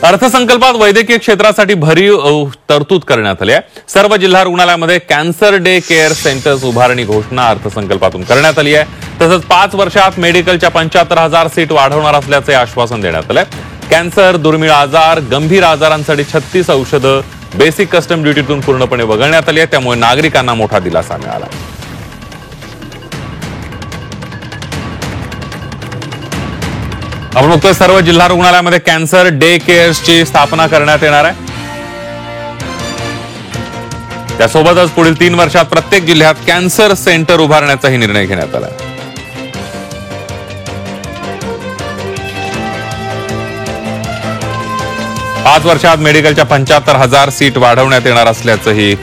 अर्थसंकल्पात वैद्यकीय क्षेत्रासाठी भरीव तरतूद करण्यात आली आहे। सर्व जिल्हा रुग्णालयामध्ये कॅन्सर डे केअर सेंटर्स उभारणी घोषणा अर्थसंकल्पातून करण्यात आली आहे। तसंच 5 वर्षात मेडिकलच्या 75,000 सीट वाढवणार असल्याचे आश्वासन देण्यात आले। कॅन्सर, दुर्मिळ आजार, गंभीर आजारांसाठी 36 औषधं बेसिक कस्टम ड्युटीतून पूर्णपणे वगळण्यात आली आहे। त्यामुळे नागरिकांना मोठा दिलासा मिळाला। आपण बघतोय सर्व जिल्हा रुग्णालयामध्ये कॅन्सर डे केअर्सची स्थापना करण्यात येणार आहे। त्यासोबतच पुढील 3 वर्षात प्रत्येक जिल्ह्यात कॅन्सर सेंटर उभारण्याचाही निर्णय घेण्यात आला। पाच वर्षात मेडिकलच्या 75,000 सीट वाढवण्यात येणार असल्याचंही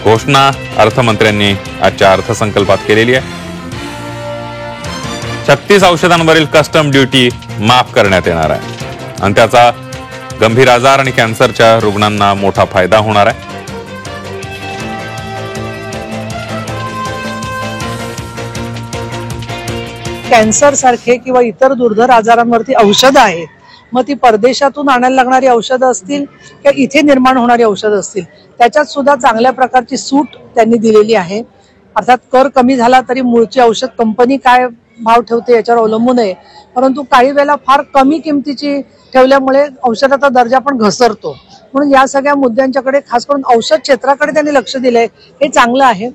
घोषणा अर्थमंत्र्यांनी आजच्या अर्थसंकल्पात केलेली आहे। 36 औषधांवरील कस्टम ड्युटी माफ करण्यात येणार आहे आणि त्याचा गंभीर आजार आणि कॅन्सरच्या रुग्णांना मोठा फायदा होणार आहे। कॅन्सर सारखे किंवा इतर दुर्धर आजारांवरती औषधं आहेत, मग ती परदेशातून आणायला लागणारी औषधं असतील किंवा इथे निर्माण होणारी औषधं असतील, त्याच्यात सुद्धा चांगल्या प्रकारची सूट त्यांनी दिलेली आहे। अर्थात कर कमी झाला तरी मूळची औषध कंपनी काय भाव ठेवते याच्यावर अवलंबून आहे, परंतु काही वेळेला फार कमी किमतीची ठेवल्यामुळे औषधाचा दर्जा पण घसरतो। म्हणून या सगळ्या मुद्द्यांच्याकडे खास करून औषध क्षेत्राकडे त्यांनी लक्ष दिलंय, हे चांगलं आहे।